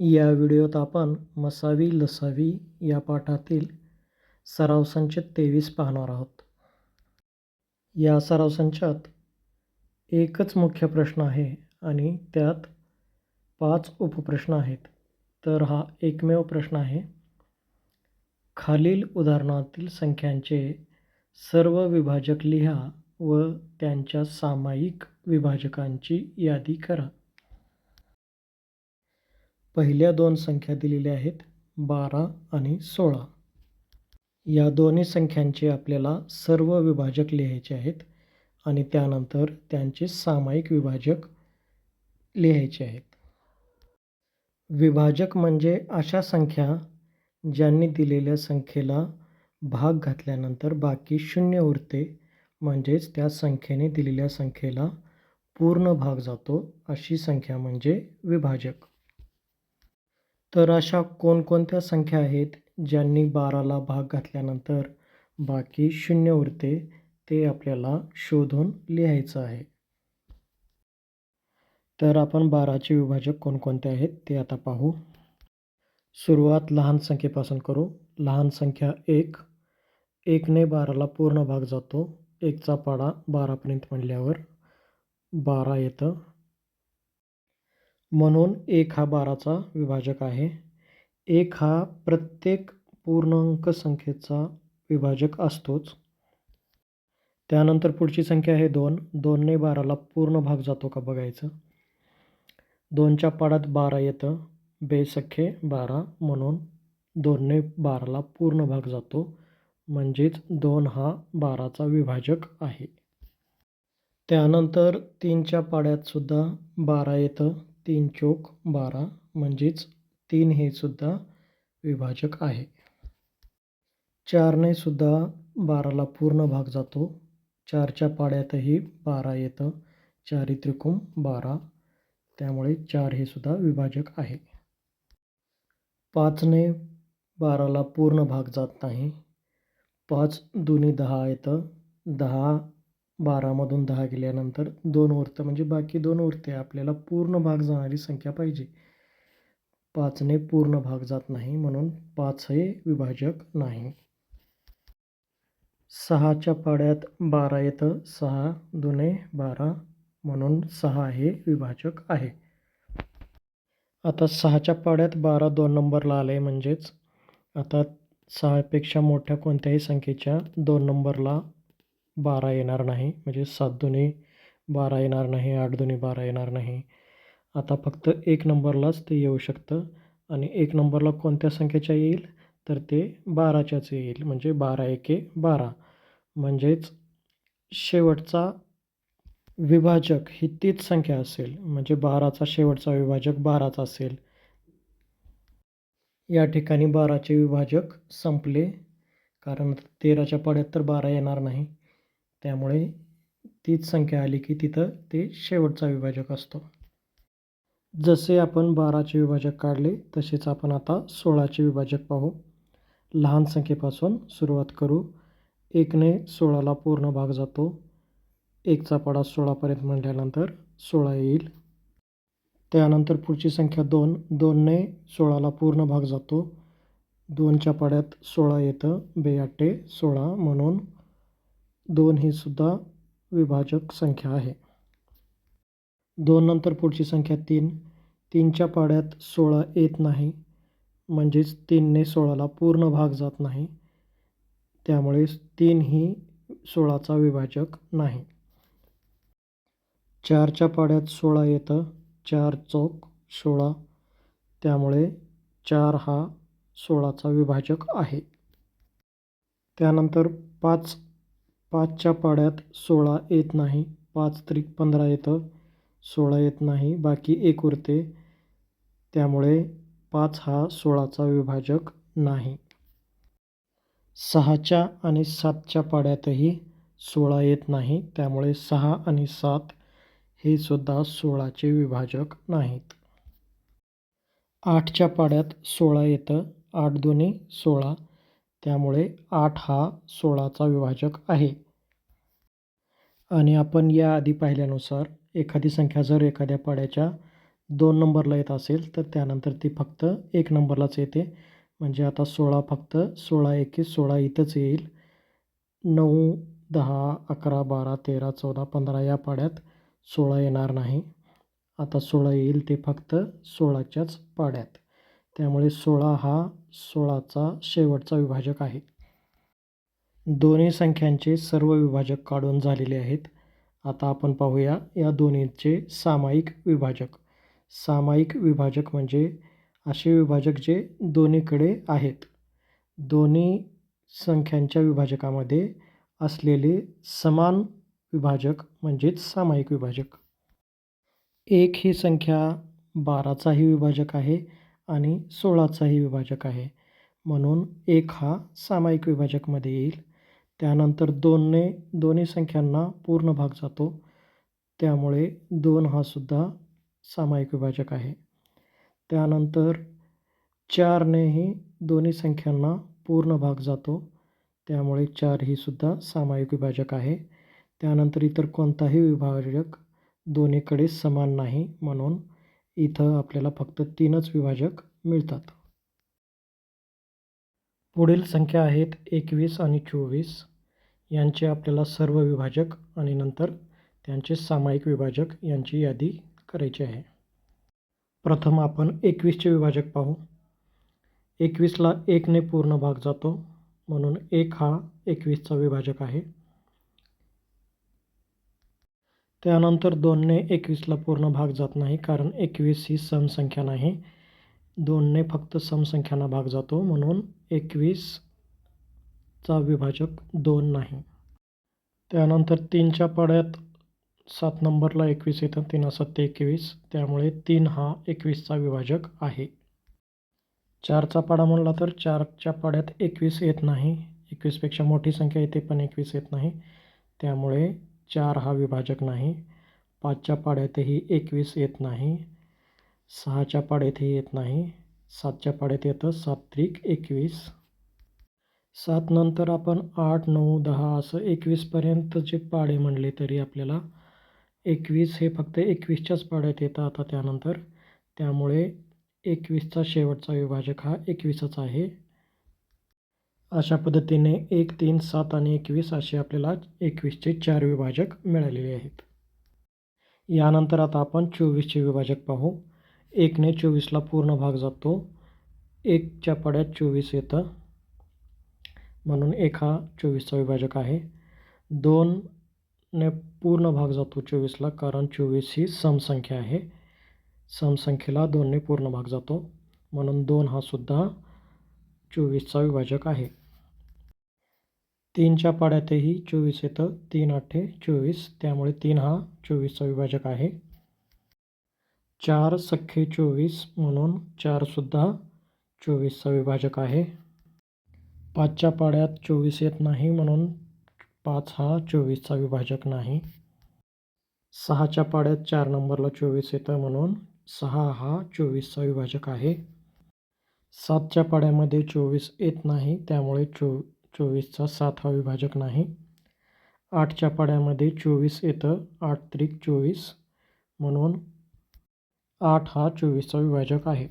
या व्हिडिओत आपण मसावी लसावी या पाठातील सराव संच 23 पाहणार आहोत. या सराव संचात एकच मुख्य प्रश्न आहे आणि त्यात 5 उपप्रश्न आहेत. तर हा एकमेव प्रश्न आहे. खालील उदाहरणातील संख्यांचे सर्व विभाजक लिहा व त्यांच्या सामायिक विभाजकांची यादी करा. पहिल्या दोन संख्या दिलेल्या आहेत 12 आणि 16. या दोन्ही संख्यांचे आपल्याला सर्व विभाजक लिहायचे आहेत आणि त्यानंतर त्यांचे सामायिक विभाजक लिहायचे आहेत. विभाजक म्हणजे अशा संख्या ज्यांनी दिलेल्या संख्येला भाग घातल्यानंतर बाकी शून्य उरते, म्हणजेच त्या संख्येने दिलेल्या संख्येला पूर्ण भाग जातो, अशी संख्या म्हणजे विभाजक. तर अशा कोणकोणत्या संख्या आहेत ज्यांनी 12ला भाग घातल्यानंतर बाकी शून्य उरते, ते आपल्याला शोधून लिहायचं आहे. तर आपण 12चे विभाजक कोणकोणते आहेत ते आता पाहू. सुरुवात लहान संख्येपासून करू. लहान संख्या 1. 1ने 12ला पूर्ण भाग जातो. 1चा पाढा 12पर्यंत म्हणल्यावर 12 येतं. म्हणून 1 हा 12चा विभाजक आहे. 1 हा प्रत्येक पूर्णांक संख्येचा विभाजक असतोच. त्यानंतर पुढची संख्या आहे 2. 2ने 12ला पूर्ण भाग जातो का बघायचं. 2च्या पाढ्यात 12 येतं. बेसख्खे 12 म्हणून 2ने 12ला पूर्ण भाग जातो, म्हणजेच 2 हा 12चा विभाजक आहे. त्यानंतर 3च्या पाढ्यात सुद्धा 12 येतं. 3 चोक 12 म्हणजेच 3 हे सुद्धा विभाजक आहे. 4ने सुद्धा 12ला पूर्ण भाग जातो. 4च्या पाढ्यातही 12 येतं. 4 त्रिकोण 12, त्यामुळे 4 हे सुद्धा विभाजक आहे. 5ने 12ला पूर्ण भाग जात नाही. 5 दुनी 10 येतं. 10 12मधून 10 गेल्यानंतर 2 उरतं, म्हणजे बाकी 2 उरते. आपल्याला पूर्ण भाग जाणारी संख्या पाहिजे. 5ने पूर्ण भाग जात नाही, म्हणून 5 हे विभाजक नाही. 6च्या पाढ्यात 12 येतं. 6 दुने 12 म्हणून 6 हे विभाजक आहे. आता 6च्या पाढ्यात 12 2 नंबरला आले, म्हणजेच आता 6पेक्षा मोठ्या कोणत्याही संख्येच्या 2 नंबरला 12 येणार नाही. म्हणजे 7 दुनी 12 येणार नाही, 8 दुनी 12 येणार नाही. आता फक्त 1 नंबरलाच ते येऊ शकतं. आणि 1 नंबरला कोणत्या संख्येच्या येईल, तर ते 12च्याच येईल. म्हणजे 12 एके 12, म्हणजेच शेवटचा विभाजक ही तीच संख्या असेल. म्हणजे 12चा शेवटचा विभाजक 12च असेल. या ठिकाणी 12चे विभाजक संपले, कारण 13च्या पाढ्यात तर 12 येणार नाही. त्यामुळे तीच संख्या आली की तिथं ते शेवटचा विभाजक असतो. जसे आपण 12चे विभाजक काढले, तसेच आपण आता 16चे विभाजक पाहू. लहान संख्येपासून सुरुवात करू. 1ने 16ला पूर्ण भाग जातो. 1चा पाढा 16पर्यंत म्हणल्यानंतर 16 येईल. त्यानंतर पुढची संख्या 2. 2ने 16ला पूर्ण भाग जातो. 2च्या पाढ्यात 16 येतं. 2 16 म्हणून 2 ही सुद्धा विभाजक संख्या आहे. 2 नंतर पुढची संख्या 3. 3च्या पाढ्यात 16 येत नाही, म्हणजेच 3ने 16ला पूर्ण भाग जात नाही. त्यामुळे 3 ही 16चा विभाजक नाही. 4च्या पाढ्यात 16 येतं. 4 चौक 16, त्यामुळे 4 हा 16चा विभाजक आहे. त्यानंतर 5च्या पाढ्यात 16 येत नाही. 5 त्रिक 15 येतं. 16 येत नाही, बाकी 1 उरते. त्यामुळे 5 हा 16चा विभाजक नाही. 6च्या आणि 7च्या पाढ्यातही 16 येत नाही, त्यामुळे 6 आणि 7 हे सुद्धा 16चे विभाजक नाहीत. 8च्या पाढ्यात 16 येतं. 8 दुनी 16, त्यामुळे 8 हा 16चा विभाजक आहे. आणि आपण याआधी पाहिल्यानुसार एखादी संख्या जर एखाद्या पाढ्याच्या 2 नंबरला येत असेल तर त्यानंतर ती फक्त 1 नंबरलाच येते. म्हणजे आता 16 फक्त 16 एके 16 इथंच येईल. 9, 10, 11, 12, 13, 14, 15 या पाढ्यात 16 येणार नाही. आता 16 येईल ते फक्त 16च्याच पाढ्यात. त्यामुळे 16 हा 16चा शेवटचा विभाजक आहे. दोन्ही संख्यांचे सर्व विभाजक काढून झालेले आहेत. आता आपण पाहूया या दोन्हीचे सामायिक विभाजक. सामायिक विभाजक म्हणजे असे विभाजक जे दोन्हीकडे आहेत. दोन्ही संख्यांच्या विभाजकामध्ये असलेले समान विभाजक म्हणजेच सामायिक विभाजक. 1 ही संख्या 12चाही विभाजक आहे आणि 16चाही विभाजक आहे. म्हणून 1 हा सामायिक विभाजकमध्ये येईल. त्यानंतर 2ने दोन्ही संख्यांना पूर्ण भाग जातो. त्यामुळे 2 हा सुद्धा सामायिक विभाजक आहे. त्यानंतर 4नेही दोन्ही संख्यांना पूर्ण भाग जातो. त्यामुळे 4 ही सुद्धा सामायिक विभाजक आहे. त्यानंतर इतर कोणताही विभाजक दोन्हीकडे समान नाही. म्हणून इथं आपल्याला फक्त 3च विभाजक मिळतात. पुढील संख्या आहेत 21 आणि 24. यांचे आपल्याला सर्व विभाजक आणि नंतर त्यांचे सामायिक विभाजक यांची यादी करायची आहे. प्रथम आपण 21चे विभाजक पाहू. 21ला 1ने पूर्ण भाग जातो. म्हणून 1 हा 21चा विभाजक आहे. त्यानंतर 2ने 21ला पूर्ण भाग जात नाही कारण 21 ही समसंख्या नाही. 2ने फक्त समसंख्यांना भाग जातो म्हणून 21चा विभाजक 2 नाही. त्यानंतर 3च्या पाढ्यात 7 नंबरला 21 येतं. 3 7 21. त्यामुळे 3 हा 21चा विभाजक आहे. 4चा पाढा म्हणला तर 4च्या पाढ्यात 21 येत नाही. 21पेक्षा मोठी संख्या येते पण 21 येत नाही. त्यामुळे 4 हा विभाजक नाही. 5च्या पाढ्यातही 21 येत नाही. 6च्या पाढ्यातही येत नाही. 7च्या पाढ्यात येतं 7 त्रिक 21. 7 नंतर आपण 8, 9, 10 असं 21पर्यंतचे पाढे म्हणले तरी आपल्याला 21 हे फक्त 21च्याच पाढ्यात येतं आता त्यानंतर. त्यामुळे 21चा शेवटचा विभाजक हा 21च आहे. अशा पद्धतीने 1, 3, 7 आणि 21 असे आपल्याला 21चे 4 विभाजक मिळालेले आहेत. यानंतर आता आपण 24चे विभाजक पाहू. 1ने 24ला पूर्ण भाग जातो. 1च्या पाढ्यात 24 येतं. म्हणून 1 हा 24चा विभाजक आहे. 2ने पूर्ण भाग जातो 24ला कारण 24 ही समसंख्या आहे. समसंख्येला 2ने पूर्ण भाग जातो. म्हणून 2 हा सुद्धा 24चा विभाजक आहे. 3च्या पाढ्यातही 24 येतं. 3 8 24. त्यामुळे 3 हा 24चा विभाजक आहे. 4 सख्खे 24 म्हणून 4 सुद्धा 24चा विभाजक आहे. 5च्या पाढ्यात 24 येत नाही म्हणून 5 हा 24चा विभाजक नाही. 6च्या पाढ्यात 4 नंबरला 24 येतं म्हणून 6 हा 24चा विभाजक आहे. 7च्या पाढ्यामध्ये 24 येत नाही त्यामुळे 24चा 7 हा विभाजक नाही. 8च्या पाढ्यामध्ये 24 येतं. 8 त्रिक 24 म्हणून 8 हा 24चा विभाजक आहे.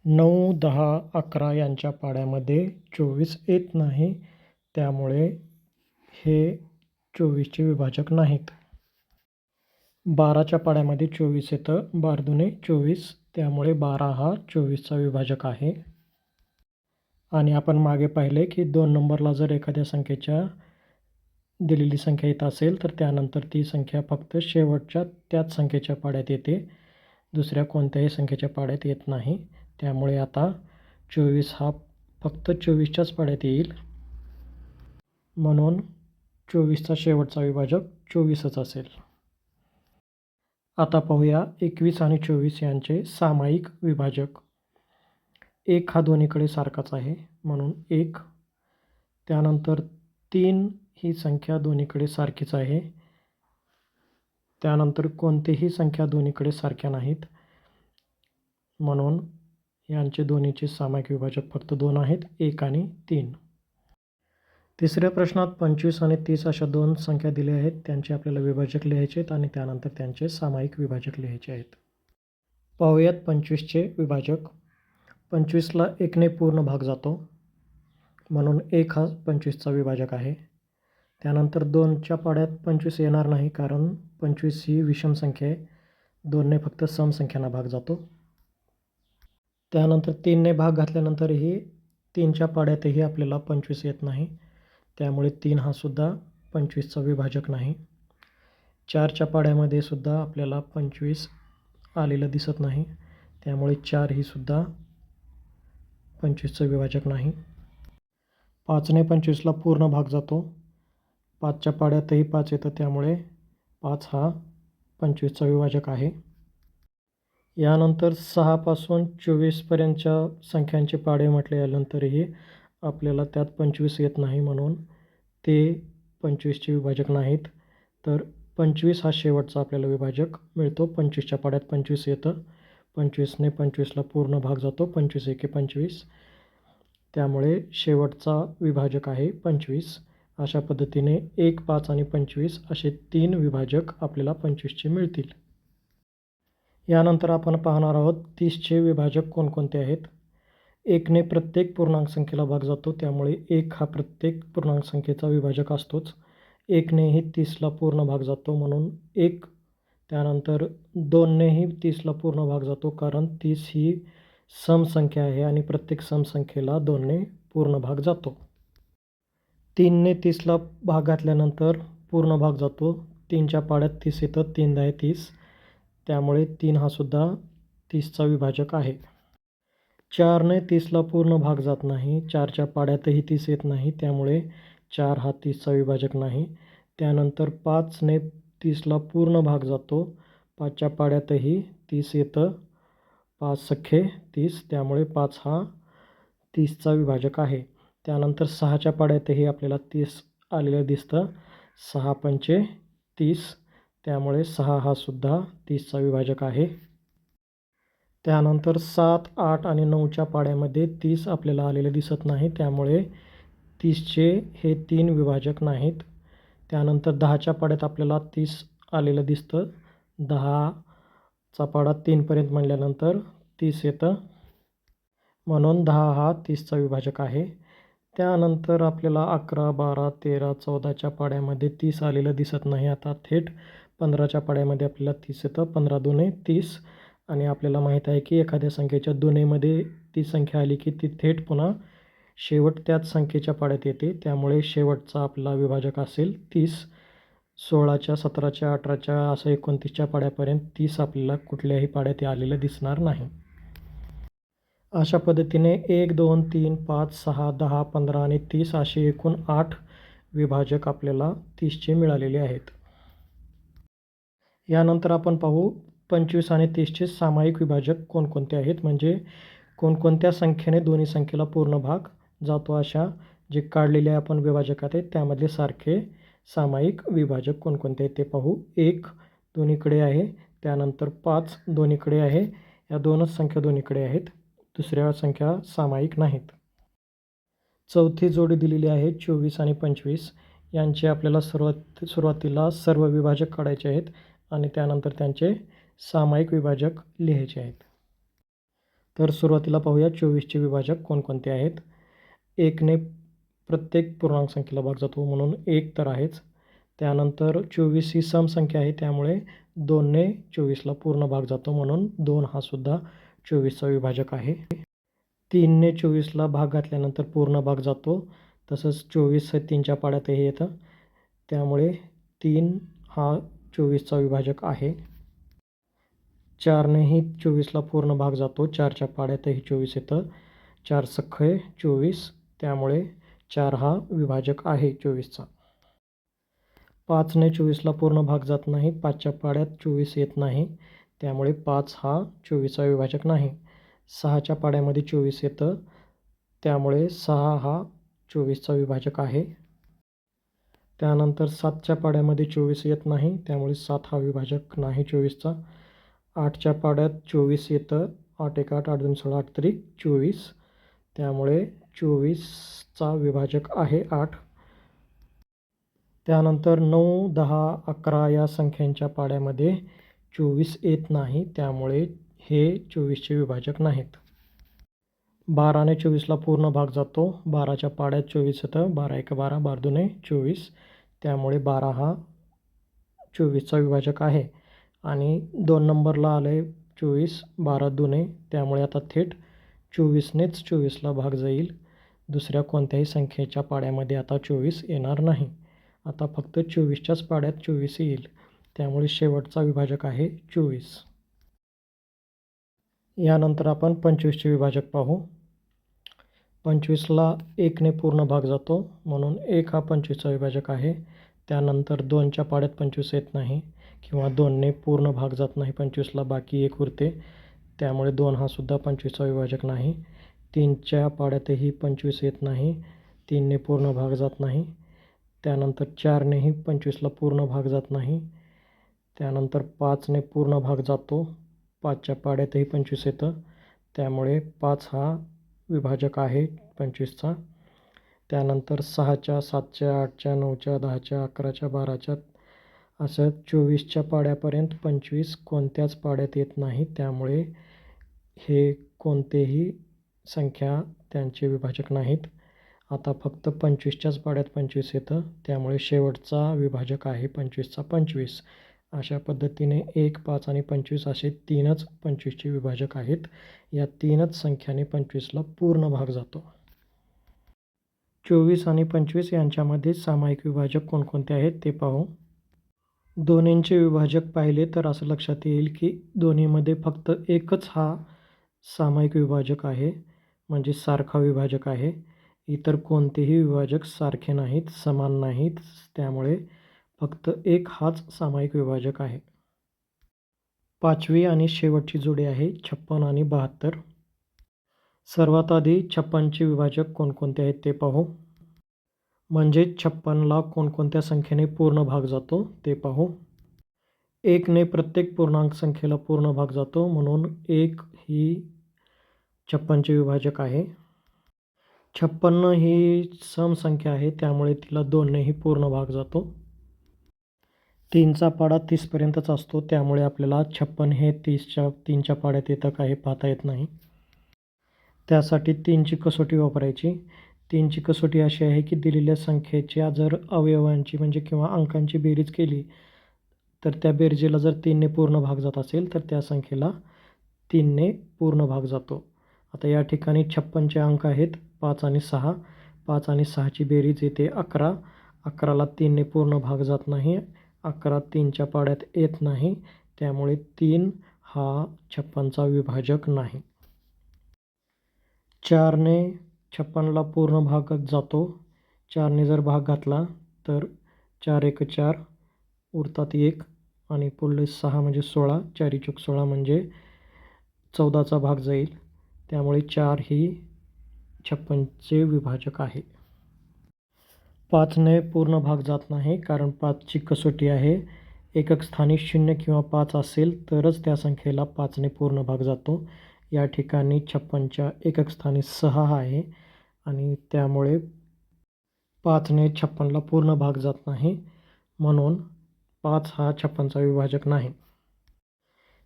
9, 10, 11 यांच्या पाढ्यामध्ये 24 येत नाही. त्यामुळे हे 24चे विभाजक नाहीत. 12च्या पाढ्यामध्ये 24 येतं. 12 दुणे 24. त्यामुळे 12 हा 24चा विभाजक आहे. आणि आपण मागे पाहिले की 2 नंबरला जर एखाद्या संख्येच्या दिलेली संख्या येत असेल तर त्यानंतर ती संख्या फक्त शेवटच्या त्याच संख्येच्या पाढ्यात येते. दुसऱ्या कोणत्याही संख्येच्या पाढ्यात येत नाही. त्यामुळे आता 24 हा फक्त 24च्याच पाढ्यात येईल. म्हणून 24चा शेवटचा विभाजक 24च असेल. आता पाहूया 21 आणि 24 यांचे सामायिक विभाजक. 1 हा दोन्हीकडे सारखाच आहे म्हणून 1. त्यानंतर 3 ही संख्या दोन्हीकडे सारखीच आहे. त्यानंतर कोणतीही संख्या दोन्हीकडे सारख्या नाहीत. म्हणून यांचे दोन्हीचे सामायिक विभाजक फक्त 2 आहेत. 1 आणि 3. तिसऱ्या प्रश्नात 25 आणि 30 अशा 2 संख्या दिल्या आहेत. त्यांचे आपल्याला विभाजक लिहायचे आहेत आणि त्यानंतर त्यांचे सामायिक विभाजक लिहायचे आहेत. पाहूयात 25चे विभाजक. 25ला 1ने पूर्ण भाग जातो, म्हणून 1 हा 25चा विभाजक आहे. त्यानंतर 2च्या पाड्यात 25 येणार नाही, कारण 25 ही विषम संख्या आहे. 2ने फक्त सम संख्यांना भाग जातो. त्यानंतर 3ने भाग घातल्यानंतरही 3च्या पाड्यातही आपल्याला 25 येत नाही, त्यामुळे 3 हा सुद्धा 25चा विभाजक नाही. 4च्या पाड्यामध्ये सुद्धा आपल्याला 25 आलेलं दिसत नाही, त्यामुळे 4 ही सुद्धा 25चं विभाजक नाही. 5ने 25ला पूर्ण भाग जातो. 5च्या पाड्यातही 5 येतं, त्यामुळे 5 हा 25चा विभाजक आहे. यानंतर 6 पासून 24 पर्यंतच्या संख्यांचे पाडे म्हटले गेल्यानंतरही आपल्याला त्यात 25 येत नाही, म्हणून ते 25चे विभाजक नाहीत. तर 25 हा शेवटचा आपल्याला विभाजक मिळतो. 25च्या पाड्यात 25 येतं, 25ने 25ला पूर्ण भाग जातो, 25 एके 25, त्यामुळे शेवटचा विभाजक आहे 25. अशा पद्धतीने 1, 5 आणि 25 असे 3 विभाजक आपल्याला 25चे मिळतील. यानंतर आपण पाहणार आहोत 30चे विभाजक कोणकोणते आहेत. 1ने प्रत्येक पूर्णांक संख्येला भाग जातो, त्यामुळे 1 हा प्रत्येक पूर्णांक संख्येचा विभाजक असतोच. 1नेही 30ला पूर्ण भाग जातो, म्हणून 1. त्यानंतर 2नेही 30ला पूर्ण भाग जातो, कारण 30 ही समसंख्या आहे आणि प्रत्येक समसंख्येला 2ने पूर्ण भाग जातो. 3ने 30ला भाग घातल्यानंतर पूर्ण भाग जातो. 3च्या पाड्यात 30 येतं, 3 10 30, त्यामुळे 3 हा सुद्धा 30चा विभाजक आहे. 4ने 30ला पूर्ण भाग जात नाही, 4च्या पाड्यातही 30 येत नाही, त्यामुळे 4 हा 30चा विभाजक नाही. त्यानंतर 5ने 30ला पूर्ण भाग जातो, 5च्या पाड्यातही 30 येतं, 5 सख्खे 30, त्यामुळे 5 हा 30चा विभाजक आहे. त्यानंतर 6च्या पाड्यातही आपल्याला 30 आलेलं दिसतं, 6 पंचे 30, त्यामुळे 6 हा सुद्धा 30चा विभाजक आहे. त्यानंतर 7, 8 आणि 9च्या पाड्यामध्ये 30 आपल्याला आलेलं दिसत नाही, त्यामुळे 30चे हे 3 विभाजक नाहीत. त्यानंतर 10च्या पाड्यात आपल्याला 30 आलेलं दिसतं, 10चा पाडा 3पर्यंत म्हणल्यानंतर 30 येतं, म्हणून 10 हा 30चा विभाजक आहे. त्यानंतर आपल्याला 11, 12, 13, 14च्या पाड्यामध्ये 30 आलेलं दिसत नाही. आता थेट 15च्या पाड्यामध्ये आपल्याला 30 येतं, 15 दुने 30, आणि आपल्याला माहीत आहे की एखाद्या संख्येच्या दुनेमध्ये ती संख्या आली की ती थेट पुन्हा शेवट त्याच संख्येच्या पाड्यात येते, त्यामुळे शेवटचा आपला विभाजक असेल 30. 16च्या, 17च्या, 18च्या असं 29च्या पाड्यापर्यंत 30 आपल्याला कुठल्याही पाड्यात आलेलं दिसणार नाही. अशा पद्धतीने 1, 2, 3, 5, 6, 10, 15 आणि 30 असे एकूण 8 विभाजक आपल्याला 30चे मिळालेले आहेत. यानंतर आपण पाहू 25 आणि 30चे सामायिक विभाजक कोणकोणते आहेत, म्हणजे कोणकोणत्या संख्येने दोन्ही संख्येला पूर्ण भाग जातो. अशा जे काढलेले आपण विभाजक आहेत त्यामधले सारखे सामायिक विभाजक कोणकोणते आहेत ते पाहू. 1 दोन्हीकडे आहे, त्यानंतर 5 दोन्हीकडे आहे, या दोनच संख्या दोन्हीकडे आहेत, दुसऱ्या संख्या सामायिक नाहीत. चौथी जोडी दिलेली आहे 24 आणि 25. यांचे आपल्याला सुरुवातीला सर्व विभाजक काढायचे आहेत आणि त्यानंतर त्यांचे सामायिक विभाजक लिहायचे आहेत. तर सुरुवातीला पाहूया 24चे विभाजक कोणकोणते आहेत. 1ने प्रत्येक पूर्णांक संख्येला भाग जातो, म्हणून 1 तर आहेच. त्यानंतर 24 ही समसंख्या आहे, त्यामुळे 2ने 24ला पूर्ण भाग जातो, म्हणून 2 हा सुद्धा 24चा विभाजक आहे. 3ने 24ला भाग घातल्यानंतर पूर्ण भाग जातो, तसंच 24 हे 3च्या पाड्यातही येतं, त्यामुळे 3 हा 24चा विभाजक आहे. 4नेही 24ला पूर्ण भाग जातो, 4च्या पाड्यातही 24 येतं, 4 सख्खे 24, त्यामुळे 4 हा विभाजक आहे 24चा. 5ने 24ला पूर्ण भाग जात नाही, 5च्या पाड्यात 24 येत नाही, त्यामुळे 5 हा 24चा विभाजक नाही. 6च्या पाड्यामध्ये 24 येतं, त्यामुळे 6 हा 24चा विभाजक आहे. त्यानंतर 7च्या पाड्यामध्ये 24 येत नाही, त्यामुळे 7 हा विभाजक नाही 24चा. 8च्या पाड्यात 24 येतं, 8 1 8, 8 2 16, 8 त्रिक 24, त्यामुळे 24चा विभाजक आहे 8. त्यानंतर 9, 10, 11 या संख्यांच्या पाड्यामध्ये 24 येत नाही, त्यामुळे हे 24चे विभाजक नाहीत. 12ने 24ला पूर्ण भाग जातो. 12च्या पाड्यात 24 येतं. 12 1 12, 12 2 24. त्यामुळे 12 हा 24चा विभाजक आहे. आणि 2 नंबरला आलं आहे 24, 12 2. त्यामुळे आता थेट 24नेच 24ला भाग जाईल. दुसऱ्या कोणत्याही संख्येच्या पाड्यामध्ये आता 24 येणार नाही. आता फक्त 24च्याच पाड्यात 24 येईल. त्यामुळे शेवटचा विभाजक आहे 24. यानंतर आपण 25चे विभाजक पाहू. 25ला 1ने पूर्ण भाग जातो, म्हणून 1 हा 25चा विभाजक आहे. त्यानंतर 2च्या पाड्यात 25 येत नाही किंवा 2ने पूर्ण भाग जात नाही 25ला, बाकी 1 उरते. त्यामुळे 2 हा सुद्धा 25चा विभाजक नाही. 3च्या पाड्यातही 25 येत नाही, 3ने पूर्ण भाग जात नाही. त्यानंतर 4नेही 25ला पूर्ण भाग जात नाही. त्यानंतर 5ने पूर्ण भाग जातो. 5च्या पाड्यातही 25 येतं. त्यामुळे 5 हा विभाजक आहे 25चा. त्यानंतर 6च्या, 7च्या, 8च्या, 9च्या, 10च्या, 11च्या, 12च्या असं 24च्या पाड्यापर्यंत 25 कोणत्याच पाड्यात येत नाही. त्यामुळे हे कोणतेही संख्या त्यांचे विभाजक नाहीत. आता फक्त 25च्याच पाड्यात 25 येतं. त्यामुळे शेवटचा विभाजक आहे 25चा 25. अशा पद्धतीने 1, 5 आणि 25 असे 3च 25चे विभाजक आहेत. या 3च संख्याने 25ला पूर्ण भाग जातो. 24 आणि 25 यांच्यामध्ये सामायिक विभाजक कोणकोणते आहेत ते पाहू. दोन्हींचे विभाजक पाहिले तर असं लक्षात येईल की दोन्हीमध्ये फक्त एकच हा सामायिक विभाजक आहे, म्हणजे सारखा विभाजक आहे. इतर कोणतेही विभाजक सारखे नाहीत, समान नाहीत. त्यामुळे फक्त एक हाच सामायिक विभाजक आहे. 5वी आणि शेवटची जोडी आहे 56 आणि 72. सर्वात आधी 56चे विभाजक कोणकोणते आहेत ते पाहू. म्हणजे 56ला कोणकोणत्या संख्येने पूर्ण भाग जातो ते पाहू. 1ने प्रत्येक पूर्णांक संख्येला पूर्ण भाग जातो, म्हणून 1 ही 56चे विभाजक आहे. 56 ही सम संख्या आहे, त्यामुळे तिला 2नेही पूर्ण भाग जातो. 3चा पाडा 30पर्यंतच असतो, त्यामुळे आपल्याला 56 हे 3च्या पाड्यात येतं का हे पाहता येत नाही. त्यासाठी 3ची कसोटी वापरायची. 3ची कसोटी अशी आहे की दिलेल्या संख्येच्या जर अवयवांची म्हणजे किंवा अंकांची बेरीज केली तर त्या बेरजेला जर 3ने पूर्ण भाग जात असेल तर त्या संख्येला 3ने पूर्ण भाग जातो. आता या ठिकाणी 56चे अंक आहेत 5 आणि 6. 5 आणि 6ची बेरीज येते 11. 11ला 3ने पूर्ण भाग जात नाही. 11 3च्या पाड्यात येत नाही. त्यामुळे 3 हा 56चा विभाजक नाही. 4ने 56ला पूर्ण भाग जातो. 4ने जर भाग घातला तर 4 1 4 उरतात 1 आणि पुढले 6 म्हणजे 16. 4 चूक 16 म्हणजे 14चा भाग जाईल. त्यामुळे 4 ही 56चे विभाजक आहे. 5ने पूर्ण भाग जात नाही, कारण 5ची कसोटी आहे. एकक स्थानी 0 किंवा 5 असेल तरच त्या संख्येला 5ने पूर्ण भाग जातो. या ठिकाणी 56च्या एकक स्थानी 6 आहे आणि त्यामुळे 5ने 56ला पूर्ण भाग जात नाही, म्हणून 5 हा 56चा विभाजक नाही.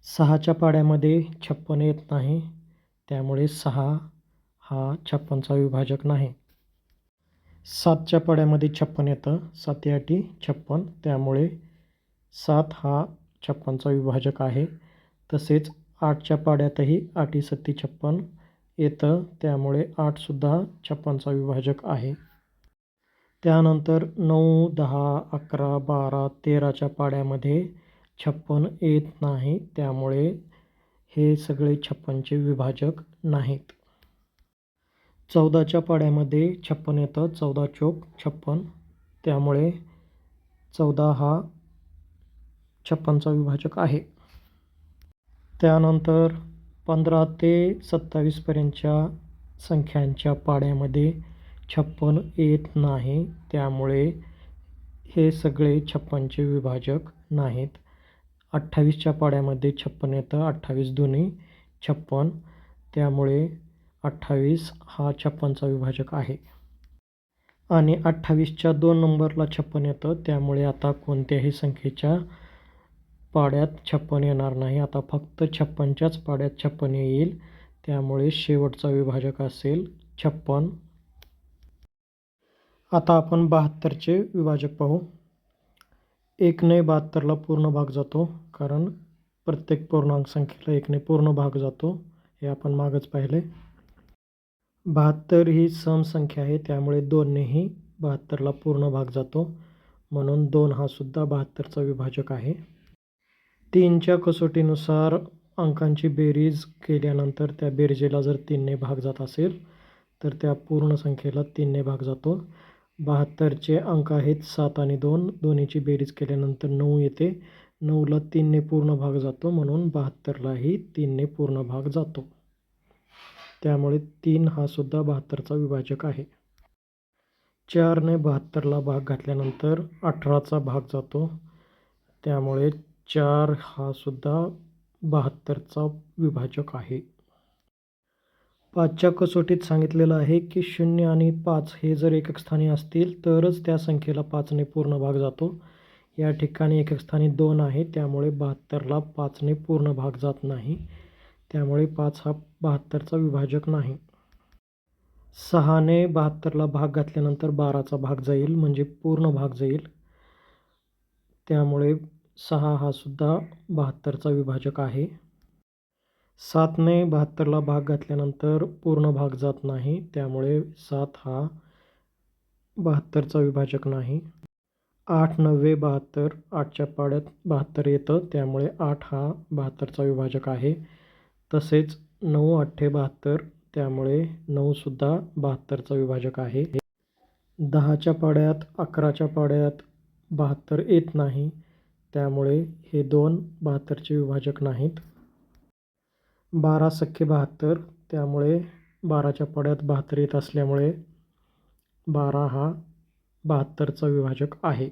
6च्या पाड्यामध्ये 56 येत नाही, त्यामुळे 6 हा 56चा विभाजक नाही. 7च्या पाड्यामध्ये 56 येतं, 7 8 56, त्यामुळे 7 हा 56चा विभाजक आहे. तसेच 8च्या पाड्यातही 8 7 56 येतं, त्यामुळे 8सुद्धा 56चा विभाजक आहे. त्यानंतर 9 10 11 12 13च्या पाड्यामध्ये 56 येत नाही, त्यामुळे हे सगळे 56चे विभाजक नाहीत. 14च्या पाड्यामध्ये 56 येतं, 14 चोक 56, त्यामुळे 14 हा 56चा विभाजक आहे. त्यानंतर 15 ते 27पर्यंतच्या संख्यांच्या पाड्यामध्ये 56 येत नाही, त्यामुळे हे सगळे 56चे विभाजक नाहीत. 28च्या पाड्यामध्ये 56 येतं, 28 दोन्ही 56, त्यामुळे 28 हा 56चा विभाजक आहे. आणि 28च्या 2 नंबरला 56 येतं, त्यामुळे आता कोणत्याही संख्येच्या पाड्यात 56 येणार नाही. आता फक्त 56च्याच पाड्यात 56 येईल. त्यामुळे शेवटचा विभाजक असेल 56. आता आपण 72चे विभाजक पाहू. 1ने 72ला पूर्ण भाग जातो, कारण प्रत्येक पूर्णांक संख्येला 1ने पूर्ण भाग जातो. हे आपण मागच पाहिले. 72 ही सम संख्या आहे, त्यामुळे 2नेही 72ला पूर्ण भाग जातो. म्हणून 2 हा सुद्धा 72चा विभाजक आहे. 3च्या कसोटीनुसार अंकांची बेरीज केल्यानंतर त्या बेरजेला जर 3ने भाग जात असेल तर त्या पूर्ण संख्येला 3ने भाग जातो. 72चे अंक आहेत 7 आणि 2. दोन्हीची बेरीज केल्यानंतर 9 येते. 9ला 3ने पूर्ण भाग जातो, म्हणून 72लाही 3ने पूर्ण भाग जातो. त्यामुळे 3 हा सुद्धा 72चा विभाजक आहे. 4ने 72ला भाग घातल्यानंतर 18चा भाग जातो. त्यामुळे 4 हा सुद्धा 72चा विभाजक आहे. 5च्या कसोटीत सांगितलेलं आहे की 0 आणि 5 हे जर एकक स्थानी असतील तरच त्या संख्येला 5ने पूर्ण भाग जातो. या ठिकाणी एकक स्थानी 2 आहे, त्यामुळे 72ला 5ने पूर्ण भाग जात नाही. त्यामुळे 5 हा 72चा विभाजक नाही. 6ने 72ला भाग घातल्यानंतर 12चा भाग जाईल, म्हणजे पूर्ण भाग जाईल. त्यामुळे 6 हा सुद्धा 72चा विभाजक आहे. 7ने 72ला भाग घातल्यानंतर पूर्ण भाग जात नाही, त्यामुळे 7 हा 72चा विभाजक नाही. 8 9 72, 8च्या पाड्यात 72 येतं, त्यामुळे 8 हा 72चा विभाजक आहे. तसेच 9 8 72, त्यामुळे 9 सुद्धा 72चा विभाजक आहे. 10च्या पाड्यात 11च्या पाड्यात 72 येत नाही, त्यामुळे हे 2 72चे विभाजक नाहीत. 12 सख्खे 72, त्यामुळे 12च्या पाड्यात 72 येत असल्यामुळे 12 हा 72चा विभाजक आहे.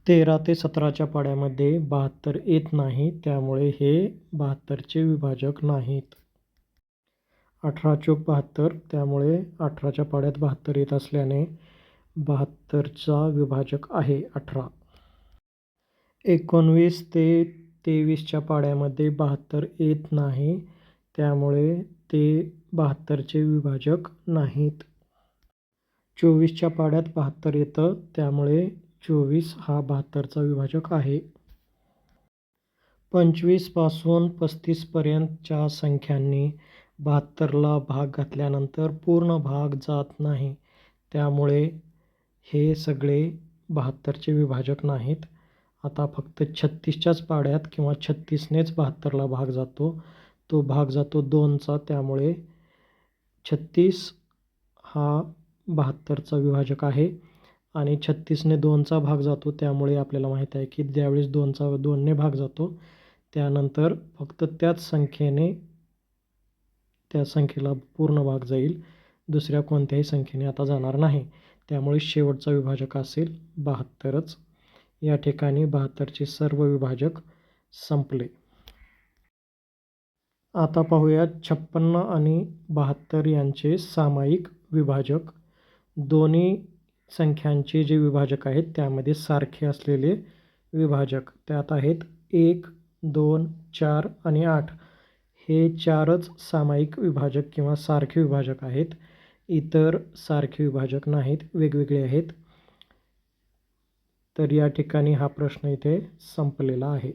13 ते 17च्या पाड्यामध्ये 72 येत नाही, त्यामुळे हे 72चे विभाजक नाहीत. 18 चोक 72, त्यामुळे 18च्या पाड्यात 72 येत असल्याने 72चा विभाजक आहे 18. 19 ते 23च्या पाड्यामध्ये 72 येत नाही, त्यामुळे ते 72चे विभाजक नाहीत. 24च्या पाड्यात 72 येतं, त्यामुळे 24 हा 72चा विभाजक आहे. 25 पासून 35 पर्यंतच्या संख्यांनी 72ला भाग घातल्यानंतर पूर्ण भाग जात नाही, त्यामुळे हे सगळे 72चे विभाजक नाहीत. आता फक्त 36च्याच पाड्यात किंवा 36नेच 72ला भाग जातो. तो भाग जातो 2चा, त्यामुळे 36 हा 72चा विभाजक आहे. आणि 36ने 2चा भाग जातो, त्यामुळे आपल्याला माहीत आहे की ज्यावेळेस 2ने भाग जातो त्यानंतर फक्त त्याच संख्येने त्या संख्येला पूर्ण भाग जाईल. दुसऱ्या कोणत्याही संख्येने आता जाणार नाही. त्यामुळे शेवटचा विभाजक असेल 72च. या ठिकाणी 72चे सर्व विभाजक संपले. आता पाहूया 56 आणि 72 यांचे सामायिक विभाजक. दोन्ही संख्यांचे जे विभाजक आहेत त्यामध्ये सारखे असलेले विभाजक त्यात आहेत 1, 2, 4 आणि 8. हे 4च सामायिक विभाजक किंवा सारखे विभाजक आहेत. इतर सारखे विभाजक नाहीत, वेगवेगळे आहेत. तर या ठिकाणी हा प्रश्न इथे संपलेला आहे.